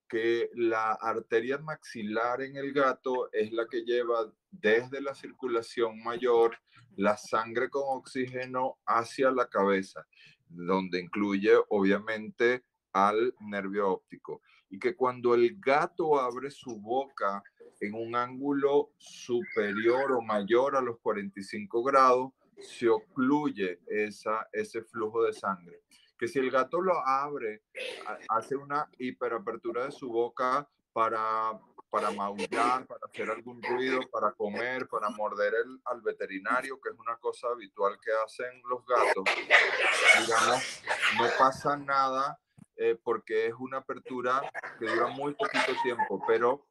que la arteria maxilar en el gato es la que lleva desde la circulación mayor la sangre con oxígeno hacia la cabeza, donde incluye obviamente al nervio óptico. Y que cuando el gato abre su boca en un ángulo superior o mayor a los 45 grados, se ocluye ese flujo de sangre. Que si el gato lo abre, hace una hiperapertura de su boca para maullar, para hacer algún ruido, para comer, para morder al veterinario, que es una cosa habitual que hacen los gatos, digamos, no pasa nada, porque es una apertura que dura muy poquito tiempo, pero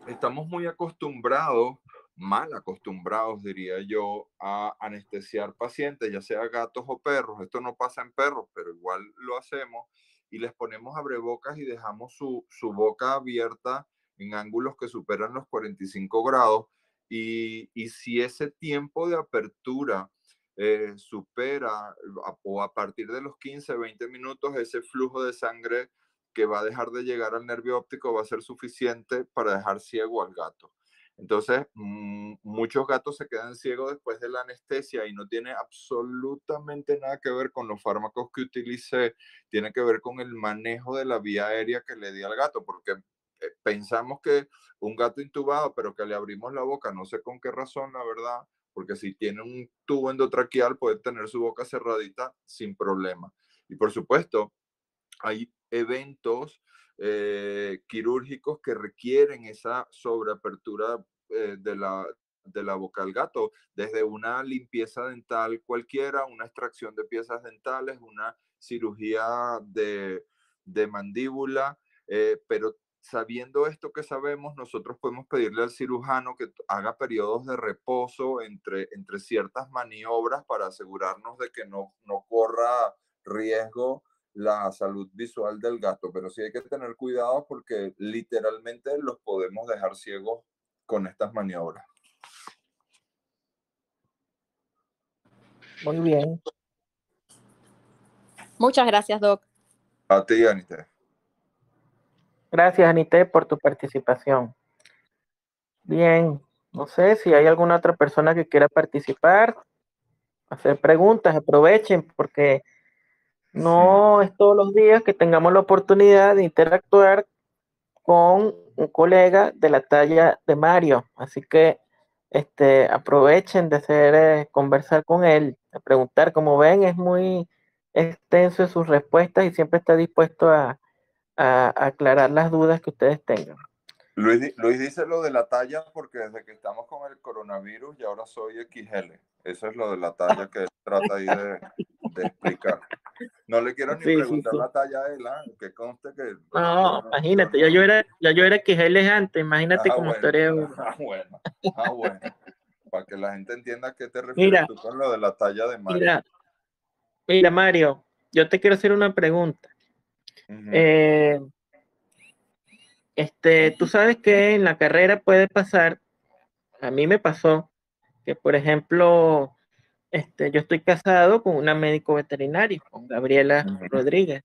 estamos muy acostumbrados, mal acostumbrados, diría yo, a anestesiar pacientes, ya sea gatos o perros. Esto no pasa en perros, pero igual lo hacemos, y les ponemos abrebocas y dejamos su boca abierta en ángulos que superan los 45 grados. Y si ese tiempo de apertura supera o a partir de los 15, 20 minutos, ese flujo de sangre que va a dejar de llegar al nervio óptico va a ser suficiente para dejar ciego al gato. Entonces, muchos gatos se quedan ciegos después de la anestesia y no tiene absolutamente nada que ver con los fármacos que utilicé, tiene que ver con el manejo de la vía aérea que le di al gato, porque pensamos que un gato intubado, pero que le abrimos la boca, no sé con qué razón, la verdad, porque si tiene un tubo endotraqueal puede tener su boca cerradita sin problema. Y por supuesto, hay eventos quirúrgicos que requieren esa sobreapertura de la boca del gato, desde una limpieza dental cualquiera, una extracción de piezas dentales, una cirugía de mandíbula, pero sabiendo esto que sabemos, nosotros podemos pedirle al cirujano que haga periodos de reposo entre ciertas maniobras para asegurarnos de que no corra riesgo la salud visual del gato, pero sí hay que tener cuidado porque literalmente los podemos dejar ciegos con estas maniobras. Muy bien. Muchas gracias, Doc. A ti, Anite. Gracias, Anite, por tu participación. Bien, no sé si hay alguna otra persona que quiera participar, hacer preguntas, aprovechen, porque no es todos los días que tengamos la oportunidad de interactuar con un colega de la talla de Mario. Así que aprovechen de conversar con él, de preguntar. Como ven, es muy extenso en sus respuestas y siempre está dispuesto a aclarar las dudas que ustedes tengan. Luis dice lo de la talla porque desde que estamos con el coronavirus y ahora soy XL. Eso es lo de la talla que él trata ahí de explicar. No le quiero ni preguntar la talla a él, que conste que... No, imagínate, ya yo era XL antes, imagínate cómo estaré ahora. Bueno. Para que la gente entienda a qué te refieres tú con lo de la talla de Mario. Mira, Mario, yo te quiero hacer una pregunta. Tú sabes que en la carrera puede pasar, a mí me pasó, que por ejemplo, yo estoy casado con una médico veterinaria, con Gabriela Rodríguez.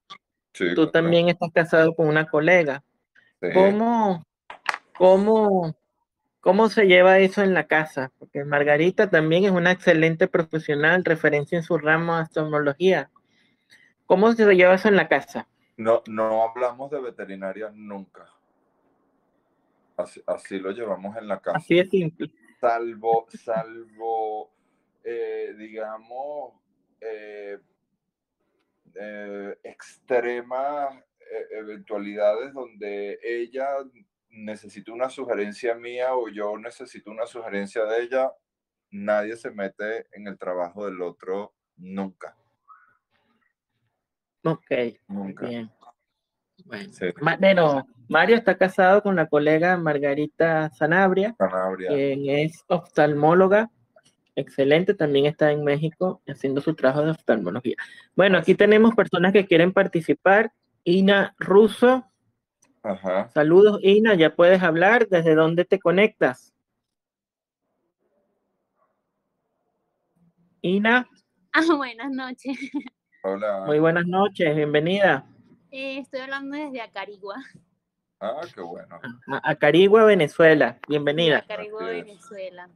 Sí, Tú también estás casado con una colega. Sí. ¿Cómo se lleva eso en la casa? Porque Margarita también es una excelente profesional, referencia en su ramo de oftalmología. ¿Cómo se lleva eso en la casa? No hablamos de veterinaria nunca. Así lo llevamos en la casa. Así de simple. Salvo digamos, extremas eventualidades donde ella necesita una sugerencia mía o yo necesito una sugerencia de ella, nadie se mete en el trabajo del otro nunca. Ok, nunca. Bien. Bueno, Sí. Mario está casado con la colega Margarita Sanabria, quien es oftalmóloga, excelente, también está en México haciendo su trabajo de oftalmología. Bueno, aquí tenemos personas que quieren participar. Ina Russo. Ajá. Saludos, Ina, ya puedes hablar. ¿Desde dónde te conectas? Ina. Buenas noches. Hola. Muy buenas noches, bienvenida. Estoy hablando desde Acarigua. Qué bueno. Acarigua, Venezuela, bienvenida. Sí, Acarigua, Venezuela.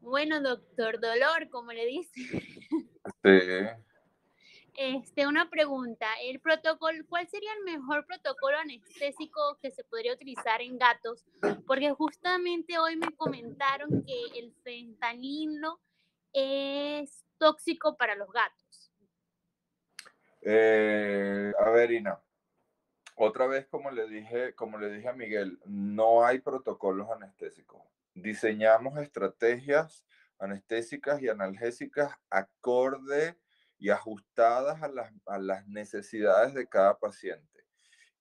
Bueno, doctor Dolor, como le dice. Sí. Una pregunta, ¿cuál sería el mejor protocolo anestésico que se podría utilizar en gatos? Porque justamente hoy me comentaron que el fentanilo es tóxico para los gatos. A ver, Ina, otra vez, como le dije a Miguel, no hay protocolos anestésicos. Diseñamos estrategias anestésicas y analgésicas acorde y ajustadas a las necesidades de cada paciente.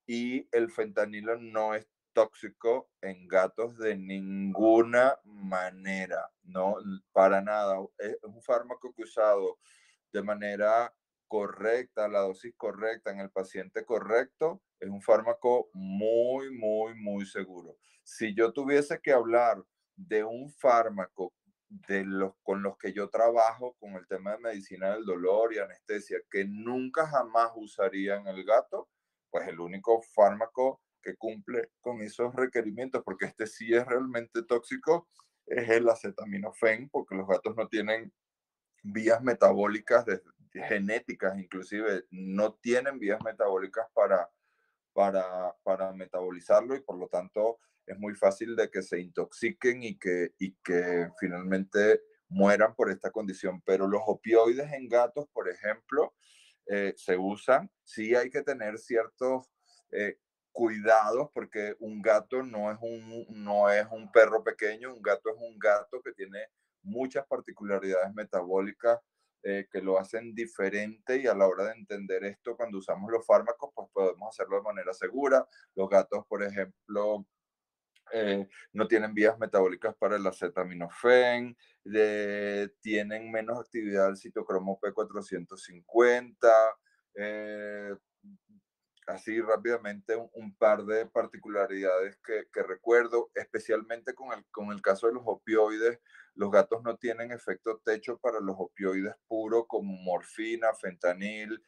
Y el fentanilo no es tóxico en gatos de ninguna manera, no, para nada. Es un fármaco que usado de manera correcta, la dosis correcta en el paciente correcto, es un fármaco muy seguro. Si yo tuviese que hablar de un fármaco con los que yo trabajo con el tema de medicina del dolor y anestesia, que nunca jamás usaría en el gato, pues el único fármaco que cumple con esos requerimientos, porque este sí es realmente tóxico, es el acetaminofén, porque los gatos no tienen vías metabólicas genéticas, inclusive no tienen vías metabólicas para metabolizarlo, y por lo tanto es muy fácil de que se intoxiquen y que finalmente mueran por esta condición. Pero los opioides en gatos, por ejemplo, se usan. Sí hay que tener ciertos cuidados, porque un gato no es un perro pequeño, un gato es un gato que tiene muchas particularidades metabólicas que lo hacen diferente, y a la hora de entender esto, cuando usamos los fármacos, pues podemos hacerlo de manera segura. Los gatos, por ejemplo, no tienen vías metabólicas para el acetaminofén, tienen menos actividad del citocromo P450, así rápidamente un par de particularidades que recuerdo, especialmente con el caso de los opioides. Los gatos no tienen efecto techo para los opioides puros como morfina, fentanil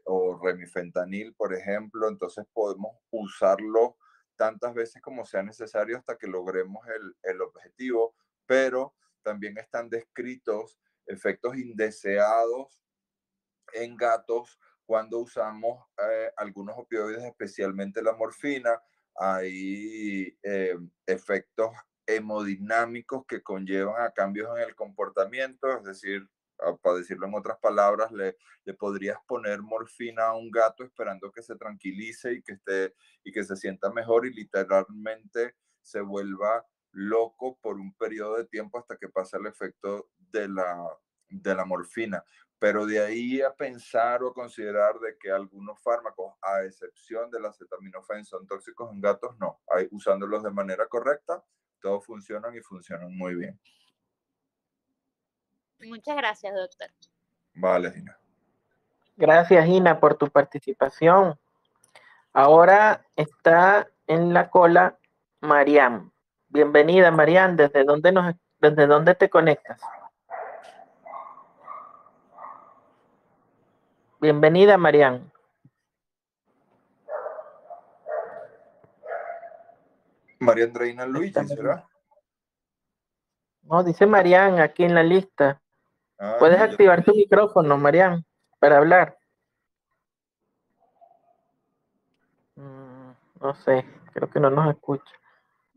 o remifentanil, por ejemplo. Entonces podemos usarlo tantas veces como sea necesario hasta que logremos el objetivo, pero también están descritos efectos indeseados en gatos cuando usamos algunos opioides, especialmente la morfina. Hay efectos hemodinámicos que conllevan a cambios en el comportamiento, es decir, para decirlo en otras palabras, le podrías poner morfina a un gato esperando que se tranquilice y que se sienta mejor, y literalmente se vuelva loco por un periodo de tiempo hasta que pase el efecto de la morfina. Pero de ahí a pensar o considerar de que algunos fármacos, a excepción del acetaminofén, son tóxicos en gatos, no. Usándolos de manera correcta, todos funcionan y funcionan muy bien. Muchas gracias, doctor. Vale, Gina. Gracias, Gina, por tu participación. Ahora está en la cola Mariam. Bienvenida, Mariam. ¿Desde dónde te conectas? Bienvenida, Mariam. María Andreina Luigi, ¿será? No, dice Mariam aquí en la lista. Ah, Puedes yo activar tu micrófono, Mariam, para hablar. No sé, creo que no nos escucha.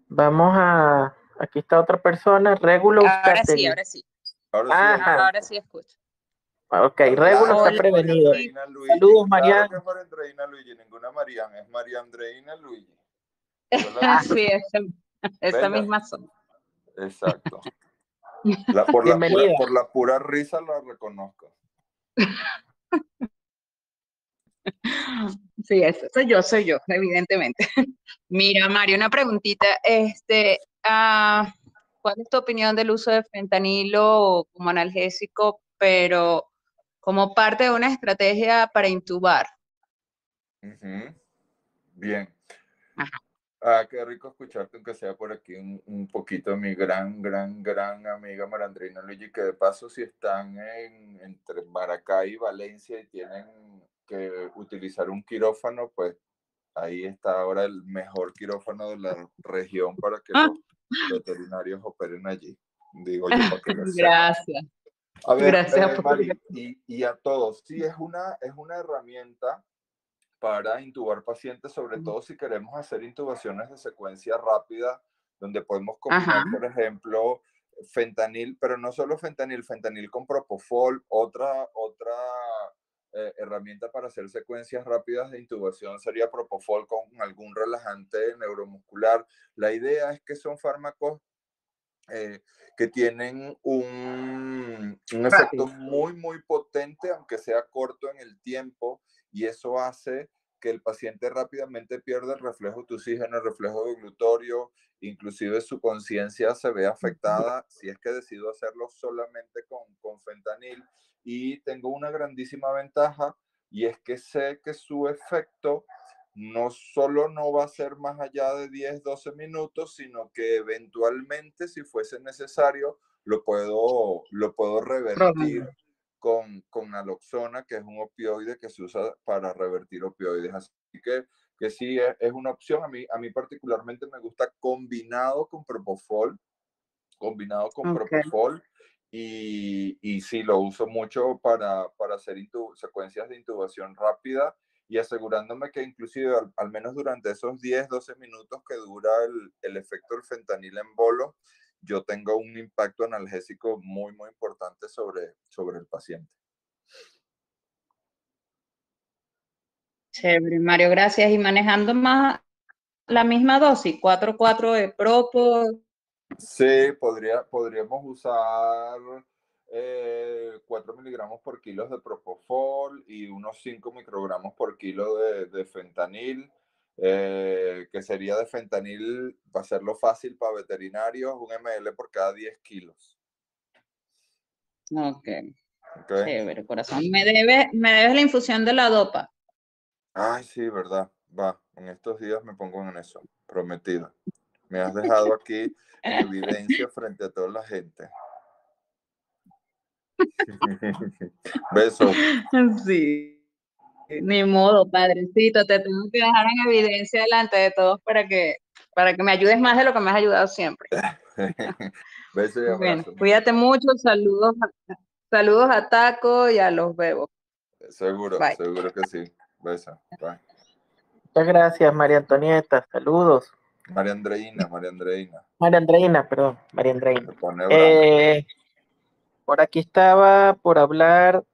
Vamos a... Aquí está otra persona, Regulo Uzcategui. Ahora sí. Ahora sí escucho. Ok, Regulo está prevenido. Saludos, Mariam. Claro que es María Andreina Luigi, ninguna Mariam, es María Andreina Luigi. Sí, esa misma zona. Exacto. Bienvenida. Por la pura risa la reconozco. Sí, eso soy yo, evidentemente. Mira, Mario, una preguntita. ¿Cuál es tu opinión del uso de fentanilo como analgésico, pero como parte de una estrategia para intubar? Bien. Qué rico escucharte, aunque sea por aquí un poquito, mi gran amiga Marandrina Luigi, que de paso, si están entre Maracay y Valencia y tienen que utilizar un quirófano, pues ahí está ahora el mejor quirófano de la región para que los veterinarios operen allí. Digo yo, para que lo sepan. Gracias. A ver, Gracias Mari, y a todos, sí, es una herramienta para intubar pacientes, sobre todo si queremos hacer intubaciones de secuencia rápida, donde podemos combinar, por ejemplo, fentanil, pero no solo fentanil con propofol. Otra herramienta para hacer secuencias rápidas de intubación sería propofol con algún relajante neuromuscular. La idea es que son fármacos que tienen un efecto muy potente, aunque sea corto en el tiempo, y eso hace que el paciente rápidamente pierda el reflejo de oxígeno, el reflejo de glutorio, inclusive su conciencia se ve afectada si es que decido hacerlo solamente con fentanil. Y tengo una grandísima ventaja, y es que sé que su efecto no solo no va a ser más allá de 10, 12 minutos, sino que eventualmente, si fuese necesario, lo puedo revertir con naloxona, que es un opioide que se usa para revertir opioides. Así que sí, es una opción. A mí particularmente me gusta combinado con Propofol, y sí, lo uso mucho para hacer secuencias de intubación rápida y asegurándome que inclusive al menos durante esos 10, 12 minutos que dura el efecto del fentanil en bolos, yo tengo un impacto analgésico muy, muy importante sobre el paciente. Chévere, Mario, gracias. Y manejando más la misma dosis, 4 de propo. Sí, podríamos usar 4 miligramos por kilo de propofol y unos 5 microgramos por kilo de fentanil, que sería de fentanil, para hacerlo fácil para veterinarios, 1 ml por cada 10 kilos. Ok. Chévere, corazón. Me debes la infusión de la dopa. Ay, sí, verdad. Va, en estos días me pongo en eso, prometido. Me has dejado aquí en evidencia frente a toda la gente. Besos. Sí. Ni modo, padrecito, te tengo que dejar en evidencia delante de todos para que me ayudes más de lo que me has ayudado siempre. Besos y abrazos. Bueno, cuídate mucho, saludos a Taco y a los bebos. Seguro, Bye. seguro que sí. Besos. Bye. Muchas gracias, María Antonieta. Saludos. María Andreina. María Andreina, perdón. María Andreina. Me pone bravo. Por aquí estaba por hablar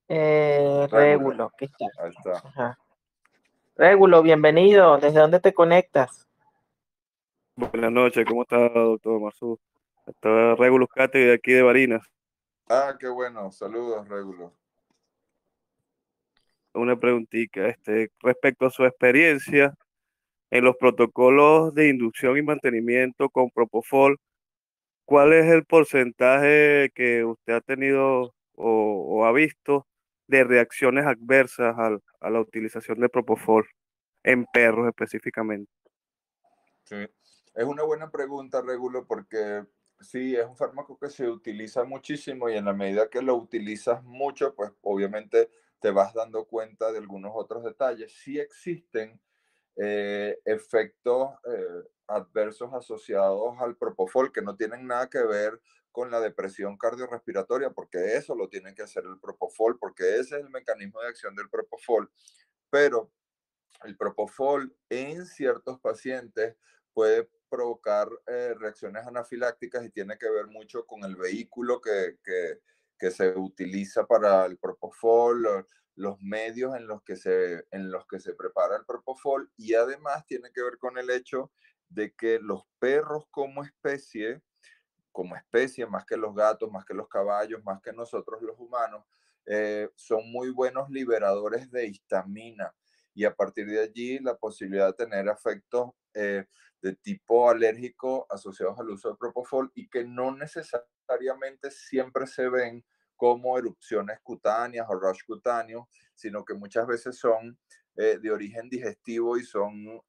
Régulo. ¿Qué está? Ahí está. Ajá. Régulo, bienvenido. ¿Desde dónde te conectas? Buenas noches, ¿cómo está, doctor Marzú? Está Regulus Cate de aquí de Barinas. Ah, qué bueno. Saludos, Régulo. Una preguntita, respecto a su experiencia en los protocolos de inducción y mantenimiento con Propofol, ¿cuál es el porcentaje que usted ha tenido o ha visto de reacciones adversas a la utilización de Propofol en perros específicamente? Sí. Es una buena pregunta, Régulo, porque sí, es un fármaco que se utiliza muchísimo y en la medida que lo utilizas mucho, pues obviamente te vas dando cuenta de algunos otros detalles. Sí existen efectos adversos asociados al propofol que no tienen nada que ver con la depresión cardiorrespiratoria, porque eso lo tiene que hacer el propofol, porque ese es el mecanismo de acción del propofol. Pero el propofol en ciertos pacientes puede provocar reacciones anafilácticas y tiene que ver mucho con el vehículo que se utiliza para el propofol, los medios en los que se prepara el propofol, y además tiene que ver con el hecho de que los perros como especie, más que los gatos, más que los caballos, más que nosotros los humanos, son muy buenos liberadores de histamina, y a partir de allí la posibilidad de tener efectos de tipo alérgico asociados al uso de propofol y que no necesariamente siempre se ven como erupciones cutáneas o rash cutáneos, sino que muchas veces son de origen digestivo y son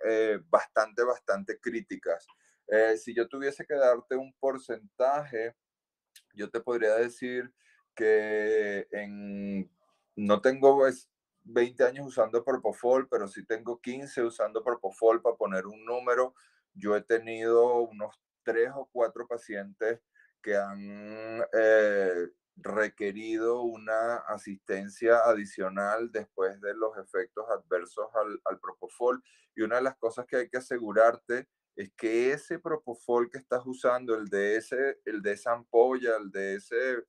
bastante críticas. Si yo tuviese que darte un porcentaje, yo te podría decir que no tengo 20 años usando Propofol, pero sí tengo 15 usando Propofol, para poner un número. Yo he tenido unos 3 o 4 pacientes que han requerido una asistencia adicional después de los efectos adversos al Propofol. Y una de las cosas que hay que asegurarte es que ese propofol que estás usando, el de esa ampolla, el de ese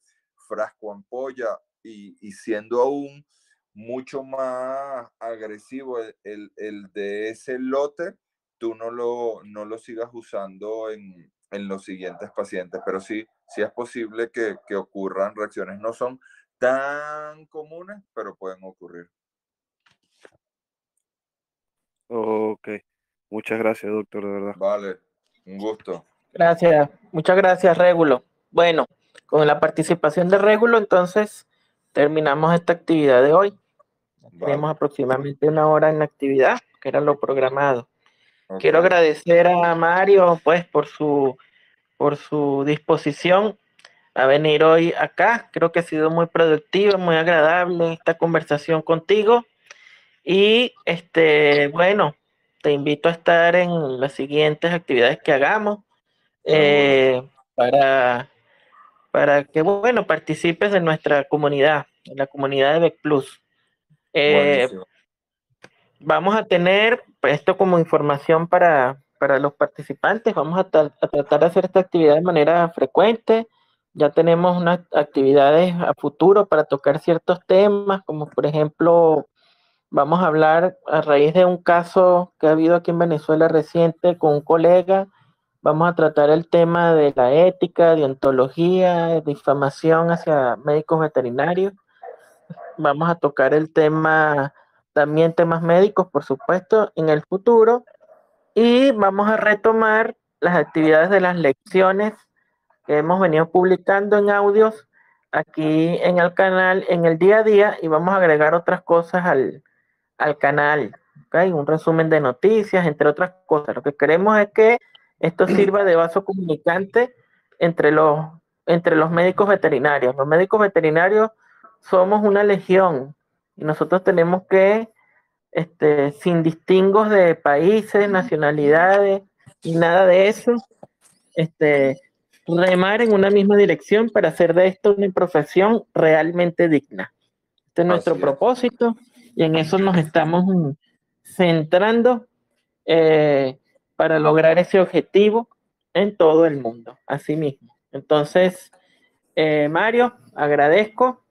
frasco ampolla, y siendo aún mucho más agresivo el de ese lote, tú no lo sigas usando en los siguientes pacientes. Pero sí es posible que ocurran reacciones. No son tan comunes, pero pueden ocurrir. Ok, muchas gracias, doctor, de verdad. Vale, un gusto. Gracias, muchas gracias, Régulo. Bueno, con la participación de Régulo, entonces terminamos esta actividad de hoy. Tenemos Vale. aproximadamente 1 hora en la actividad, que era lo programado. Ok. Quiero agradecer a Mario, pues, por su disposición a venir hoy acá. Creo que ha sido muy productiva, muy agradable esta conversación contigo. Y bueno, te invito a estar en las siguientes actividades que hagamos Seguro. para que, bueno, participes de nuestra comunidad, en la comunidad de Bec Plus. Buenísimo. Vamos a tener pues, esto como información para los participantes. Vamos a tratar de hacer esta actividad de manera frecuente. Ya tenemos unas actividades a futuro para tocar ciertos temas, como por ejemplo, vamos a hablar a raíz de un caso que ha habido aquí en Venezuela reciente con un colega. Vamos a tratar el tema de la ética, deontología, difamación hacia médicos veterinarios. Vamos a tocar el tema, también temas médicos, por supuesto, en el futuro. Y vamos a retomar las actividades de las lecciones que hemos venido publicando en audios aquí en el canal en el día a día, y vamos a agregar otras cosas al canal, ¿okay? Un resumen de noticias, entre otras cosas. Lo que queremos es que esto sirva de vaso comunicante entre los médicos veterinarios. Los médicos veterinarios somos una legión y nosotros tenemos que, sin distingos de países, nacionalidades y nada de eso, remar en una misma dirección para hacer de esto una profesión realmente digna. Este es nuestro Así es. propósito y en eso nos estamos centrando para lograr ese objetivo en todo el mundo, así mismo. Entonces, Mario, agradezco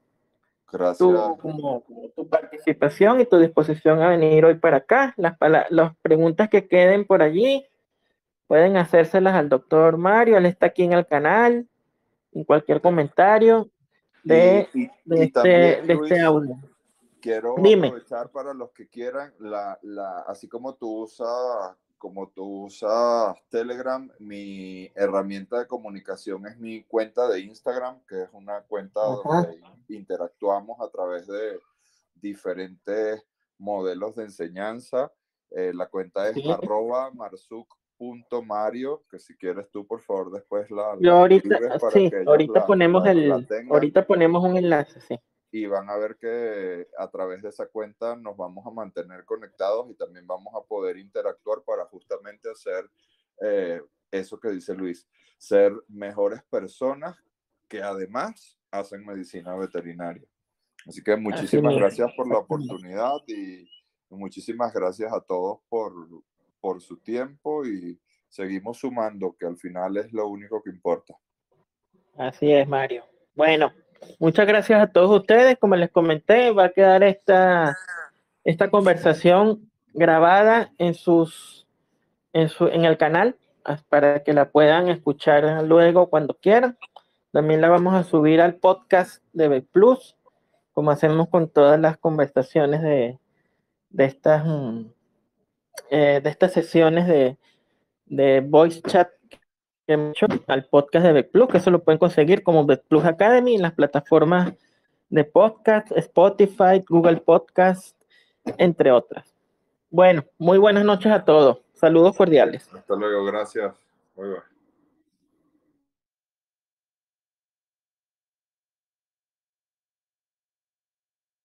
Gracias. tu participación y tu disposición a venir hoy para acá. Las preguntas que queden por allí pueden hacérselas al doctor Mario, él está aquí en el canal, en cualquier comentario de También, este Luis, audio. quiero Dime. aprovechar para los que quieran, así como tú usas Telegram, mi herramienta de comunicación es mi cuenta de Instagram, que es una cuenta donde interactuamos a través de diferentes modelos de enseñanza. La cuenta es @marzuc.mario, que si quieres tú, por favor, después ahorita ponemos un enlace, sí. Y van a ver que a través de esa cuenta nos vamos a mantener conectados y también vamos a poder interactuar para justamente hacer eso que dice Luis, ser mejores personas que además hacen medicina veterinaria. Así que muchísimas gracias por la oportunidad y muchísimas gracias a todos por su tiempo, y seguimos sumando, que al final es lo único que importa. Así es, Mario. Bueno, muchas gracias a todos ustedes. Como les comenté, va a quedar esta conversación grabada en el canal para que la puedan escuchar luego cuando quieran. También la vamos a subir al podcast de Bec Plus, como hacemos con todas las conversaciones de estas sesiones de voice chat que hemos hecho al podcast de Bec Plus, que eso lo pueden conseguir como Bec Plus Academy en las plataformas de podcast, Spotify, Google Podcast, entre otras. Bueno, muy buenas noches a todos. Saludos cordiales. Hasta luego, gracias. Bye, bye.